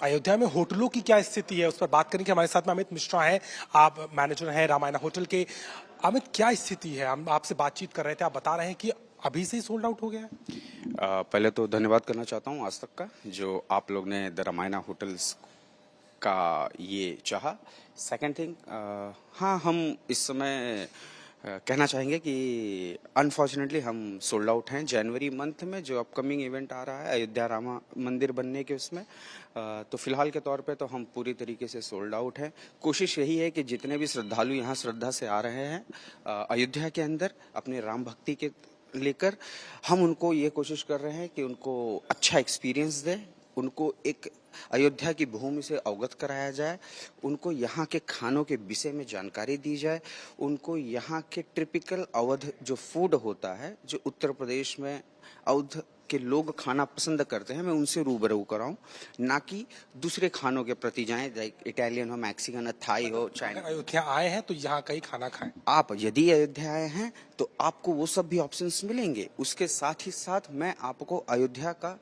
अयोध्या में होटलों की क्या स्थिति है, उस पर बात करेंगे। हमारे साथ में अमित मिश्रा हैं, आप मैनेजर हैं रामायण होटल के। अमित, क्या स्थिति है? हम आपसे बातचीत कर रहे थे, आप बता रहे हैं कि अभी से ही सोल्ड आउट हो गया है। पहले तो धन्यवाद करना चाहता हूँ आज तक का, जो आप लोग ने द रामायण होटल्स का ये चाहा। सेकंड थिंग, हाँ, हम इस समय कहना चाहेंगे कि अनफॉर्चुनेटली हम सोल्ड आउट हैं। जनवरी मंथ में जो अपकमिंग इवेंट आ रहा है अयोध्या रामा मंदिर बनने के, उसमें तो फिलहाल के तौर पे तो हम पूरी तरीके से सोल्ड आउट हैं। कोशिश यही है कि जितने भी श्रद्धालु यहाँ श्रद्धा से आ रहे हैं अयोध्या के अंदर अपने राम भक्ति के लेकर, हम उनको ये कोशिश कर रहे हैं कि उनको अच्छा एक्सपीरियंस दें, उनको एक अयोध्या की भूमि से अवगत कराया जाए, उनको यहाँ के खानों के विषय में जानकारी दी जाए, उनको यहाँ के टिपिकल अवध जो फूड होता है, जो उत्तर प्रदेश में अवध के लोग खाना पसंद करते हैं, मैं उनसे रूबरू कराऊं, ना कि दूसरे खानों के प्रति जाएं, लाइक इटालियन हो, मैक्सिकन हो, थाई हो, चाइना। अयोध्या आए हैं तो यहाँ का ही खाना खाएं। आप यदि अयोध्या आए हैं तो आपको वो सब भी ऑप्शंस मिलेंगे। उसके साथ ही साथ मैं आपको अयोध्या का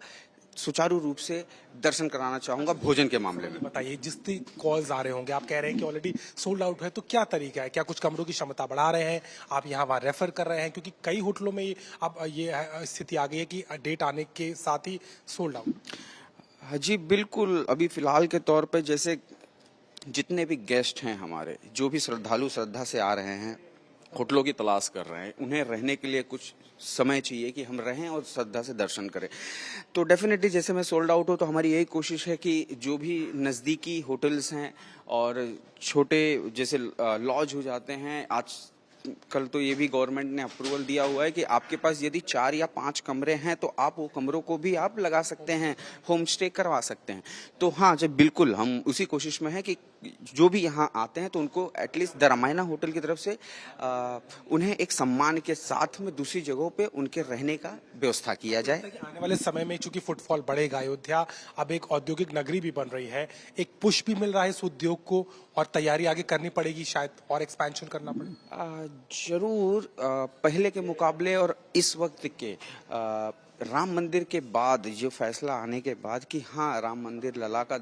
सुचारू रूप से दर्शन कराना चाहूंगा भोजन के मामले में। बताइए, जिस कॉल्स आ रहे होंगे, आप कह रहे हैं कि ऑलरेडी सोल्ड आउट है, तो क्या तरीका है? क्या कुछ कमरों की क्षमता बढ़ा रहे हैं, आप यहाँ वहाँ रेफर कर रहे हैं? क्योंकि कई होटलों में अब ये स्थिति आ गई है कि डेट आने के साथ ही सोल्ड आउट। हाँ जी, बिल्कुल। अभी फिलहाल के तौर पे जैसे जितने भी गेस्ट हैं हमारे, जो भी श्रद्धालु श्रद्धा से आ रहे हैं, होटलों की तलाश कर रहे हैं, उन्हें रहने के लिए कुछ समय चाहिए कि हम रहें और श्रद्धा से दर्शन करें। तो डेफिनेटली जैसे मैं सोल्ड आउट हो तो हमारी यही कोशिश है कि जो भी नज़दीकी होटल्स हैं और छोटे जैसे लॉज हो जाते हैं, आज कल तो ये भी गवर्नमेंट ने अप्रूवल दिया हुआ है कि आपके पास यदि 4 या 5 कमरे हैं तो आप वो कमरों को भी आप लगा सकते हैं, होम स्टे करवा सकते हैं। तो हाँ, जब बिल्कुल हम उसी कोशिश में हैं कि जो भी यहाँ आते हैं तो उनको एटलीस्ट द रामायण होटल की तरफ से उन्हें एक सम्मान के साथ में दूसरी जगहों पे उनके रहने का व्यवस्था किया जाए। आने वाले समय में चूंकि फुटफॉल बढ़ेगा, अयोध्या अब एक औद्योगिक नगरी भी बन रही है, एक पुश भी मिल रहा है इस उद्योग को, और तैयारी आगे करनी पड़ेगी, शायद और एक्सपेंशन करना पड़े। जरूर, पहले के मुकाबले और इस वक्त के राम मंदिर के बाद जो फैसला आने के बाद कि हाँ, राम मंदिर लला का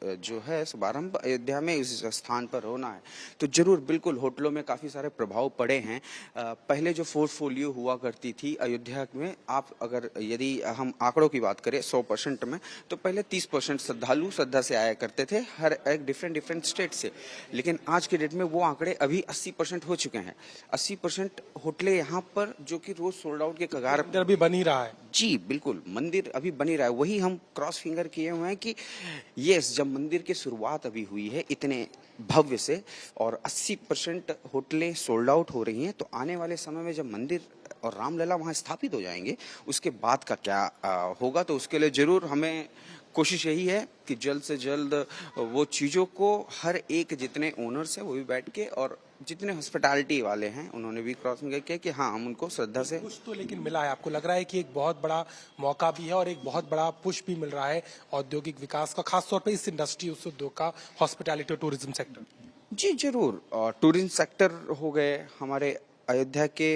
जो है शुभारंभ अयोध्या में इस स्थान पर होना है, तो जरूर बिल्कुल होटलों में काफ़ी सारे प्रभाव पड़े हैं। पहले जो पोर्टफोलियो हुआ करती थी अयोध्या में, आप अगर यदि हम आंकड़ों की बात करें 100% में, तो पहले 30% श्रद्धालु श्रद्धा से आया करते थे, हर एक डिफरेंट स्टेट से। लेकिन आज के डेट में वो आंकड़े अभी 80% हो चुके हैं। 80% होटलें यहाँ पर जो कि रोज सोल्ड आउट के कगार पर अभी बन ही रहा है। जी बिल्कुल, मंदिर अभी बन ही रहा है। वही हम क्रॉस फिंगर किए हुए हैं कि यस, जब मंदिर की शुरुआत अभी हुई है इतने भव्य से और 80% होटलें सोल्ड आउट हो रही हैं, तो आने वाले समय में जब मंदिर और रामलला वहां स्थापित हो जाएंगे, उसके बाद का क्या होगा, तो उसके लिए जरूर हमें कोशिश यही है कि जल्द से जल्द वो चीज़ों को हर एक, जितने ओनर्स हैं वो भी बैठ के, और जितने हॉस्पिटैलिटी वाले हैं उन्होंने भी क्रॉस किया कि हाँ, हम उनको श्रद्धा से कुछ तो लेकिन मिला है। आपको लग रहा है कि एक बहुत बड़ा मौका भी है और एक बहुत बड़ा पुश भी मिल रहा है औद्योगिक विकास का, खासतौर पर इस इंडस्ट्री, उस उद्योग का, हॉस्पिटैलिटी और टूरिज्म सेक्टर? जी जरूर, टूरिज्म सेक्टर हो गए हमारे अयोध्या के,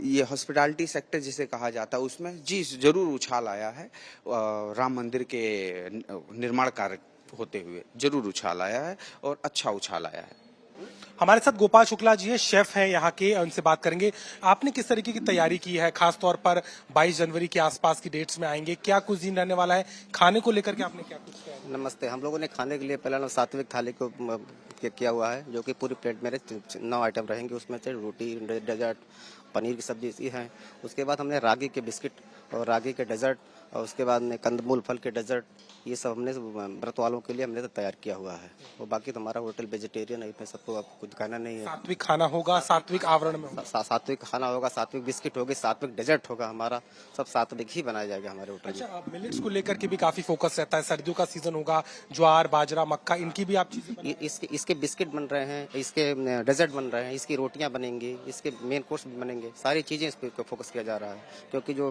ये हॉस्पिटैलिटी सेक्टर जिसे कहा जाता है, उसमें जी जरूर उछाल आया है। राम मंदिर के निर्माण कार्य होते हुए जरूर उछाल आया है और अच्छा उछाल आया है। हमारे साथ गोपाल शुक्ला जी है, शेफ हैं यहाँ के, उनसे बात करेंगे। आपने किस तरीके की तैयारी की है? खास तौर पर 22 जनवरी के आसपास की डेट्स में आएंगे, क्या कुजीन रहने वाला है? खाने को लेकर के आपने क्या कुछ किया है? नमस्ते। हम लोगों ने खाने के लिए पहले सात्विक थाली को किया हुआ है, जो कि पूरी प्लेट मेरे 9 आइटम रहेंगे। उसमें से रोटी, डेजर्ट, पनीर की सब्जी इसी है। उसके बाद हमने रागी के बिस्किट और रागी के डेजर्ट, और उसके बाद में कंदमूल फल के डेजर्ट, ये सब हमने व्रत वालों के लिए हमने तो तैयार किया हुआ है। और बाकी तो हमारा होटल वेजिटेरियन है, इसमें सबको आपको कुछ खाना नहीं है। सात्विक खाना होगा, सात्विक आवरण में होगा। सात्विक खाना होगा, सात्विक बिस्किट होगी, सात्विक डेजर्ट होगा, हमारा सब सात्विक ही बनाया जाएगा हमारे होटल में। अच्छा, मिलेट्स को लेकर के भी काफी फोकस रहता है, सर्दियों का सीजन होगा, ज्वार, बाजरा, मक्का, इनकी भी आप चीजें इसके बिस्किट बन रहे हैं, इसके डेजर्ट बन रहे हैं, इसकी रोटियां बनेंगी, इसके मेन कोर्स भी बनेंगे, सारी चीजें इस पर फोकस किया जा रहा है। क्योंकि जो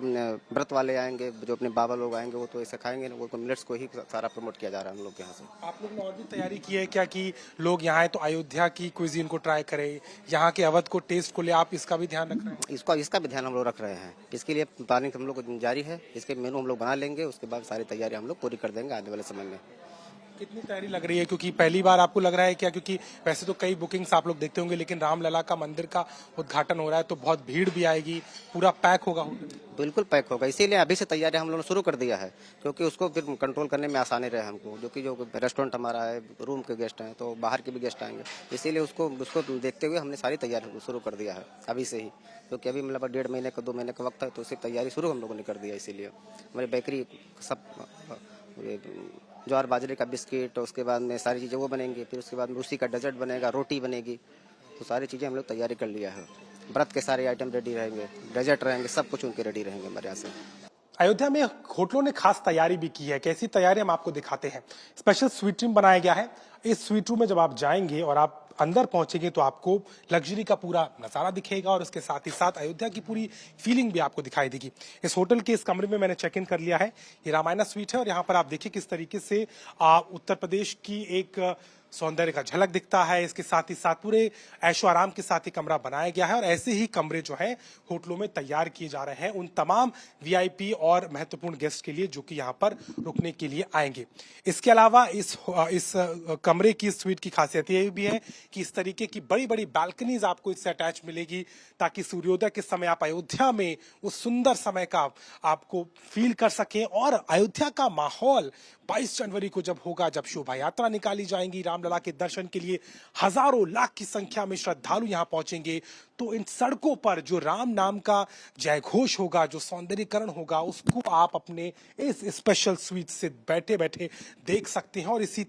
व्रत वाले आएंगे, जो अपने बाबा लोग आएंगे, वो तो ऐसे खाएंगे, वो तो मिलेट्स को ही सारा प्रमोट किया जा रहा है हम लोग के यहाँ से। आप लोग ने और भी तैयारी की है क्या कि लोग यहाँ आए तो अयोध्या की क्विजीन को ट्राई करें, यहाँ के अवध को टेस्ट को ले, आप इसका भी ध्यान रख रहे हैं? इसका भी ध्यान हम लोग रख रहे हैं। इसके लिए प्लानिंग हम लोग को जारी है, इसके मेनू हम लोग बना लेंगे, उसके बाद सारी तैयारी हम लोग पूरी कर देंगे आने वाले समय में। कितनी तैयारी लग रही है, क्योंकि पहली बार आपको लग रहा है क्या? क्योंकि वैसे तो कई बुकिंग्स आप लोग देखते होंगे, लेकिन रामलला का मंदिर का उद्घाटन हो रहा है तो बहुत भीड़ भी आएगी, पूरा पैक होगा होटल। बिल्कुल पैक होगा, इसीलिए अभी से तैयारी हम लोगों ने शुरू कर दिया है, क्योंकि उसको फिर कंट्रोल करने में आसानी रहे हमको, जो कि जो रेस्टोरेंट हमारा है, रूम के गेस्ट हैं तो बाहर के भी गेस्ट आएंगे, इसीलिए उसको उसको देखते हुए हमने सारी तैयारी शुरू कर दिया है अभी से ही, क्योंकि अभी मतलब 1.5 महीने का 2 महीने का वक्त है, तो उसकी तैयारी शुरू हम लोगों ने कर दिया। इसीलिए हमारी बेकरी सब ज्वार बाजरे का बिस्किट, उसके बाद में सारी चीज़ें वो बनेंगी, फिर उसके बाद में उसी का डेजर्ट बनेगा, रोटी बनेगी, तो सारी चीज़ें हम लोग तैयारी कर लिया है। व्रत के सारे आइटम रेडी रहेंगे, डेजर्ट रहेंगे, सब कुछ उनके रेडी रहेंगे हमारे यहाँ से। अयोध्या में होटलों ने खास तैयारी भी की है। कैसी तैयारी हम आपको दिखाते हैं। स्पेशल स्वीट रूम बनाया गया है। इस स्वीट रूम में जब आप जाएंगे और आप अंदर पहुंचेंगे तो आपको लग्जरी का पूरा नजारा दिखेगा और उसके साथ ही साथ अयोध्या की पूरी फीलिंग भी आपको दिखाई देगी। इस होटल के इस कमरे में मैंने चेक इन कर लिया है। ये रामायणा स्वीट है और यहाँ पर आप देखिए किस तरीके से उत्तर प्रदेश की एक सौंदर्य का झलक दिखता है। इसके साथ ही साथ पूरे ऐशो आराम के साथ ही कमरा बनाया गया है और ऐसे ही कमरे जो है होटलों में तैयार किए जा रहे हैं उन तमाम वीआईपी और महत्वपूर्ण गेस्ट के लिए जो कि यहाँ पर रुकने के लिए आएंगे। इसके अलावा इस कमरे की स्वीट की खासियत ये भी है कि इस तरीके की बड़ी बड़ी बालकनीज आपको इससे अटैच मिलेगी, ताकि सूर्योदय के समय आप अयोध्या में उस सुंदर समय का आपको फील कर सकें। और अयोध्या का माहौल 22 जनवरी को जब होगा, जब शोभा यात्रा निकाली जाएंगी रामलला के दर्शन के लिए, हजारों लाख की संख्या में श्रद्धालु यहां पहुंचेंगे, तो इन सड़कों पर जो राम नाम का जय घोष होगा, जो सौंदर्यीकरण होगा, उसको आप अपने इस स्पेशल स्वीट से बैठे बैठे देख सकते हैं। और ऐसी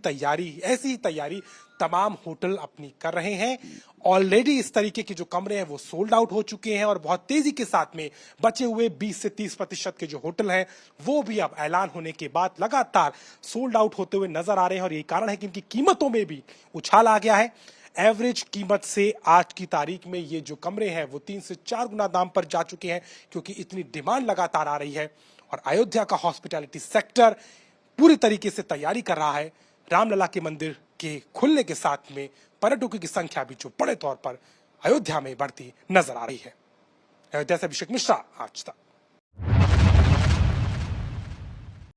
ही तैयारी तमाम होटल अपनी कर रहे हैं। ऑलरेडी इस तरीके के जो कमरे हैं वो सोल्ड आउट हो चुके हैं और बहुत तेजी के साथ में बचे हुए 20 से 30% के जो होटल हैं वो भी अब ऐलान होने के बाद लगातार सोल्ड आउट होते हुए नजर आ रहे हैं। और यही कारण है कि इनकी कीमतों में भी उछाल आ गया है। एवरेज कीमत से आज की तारीख में ये जो कमरे हैं वो 3 से 4 गुना दाम पर जा चुके हैं, क्योंकि इतनी डिमांड लगातार आ रही है। और अयोध्या का हॉस्पिटैलिटी सेक्टर पूरी तरीके से तैयारी कर रहा है। रामलला के मंदिर के खुलने के साथ में पर्यटकों की संख्या भी जो बड़े तौर पर अयोध्या में बढ़ती नजर आ रही है। अयोध्या से अभिषेक मिश्रा, आज तक।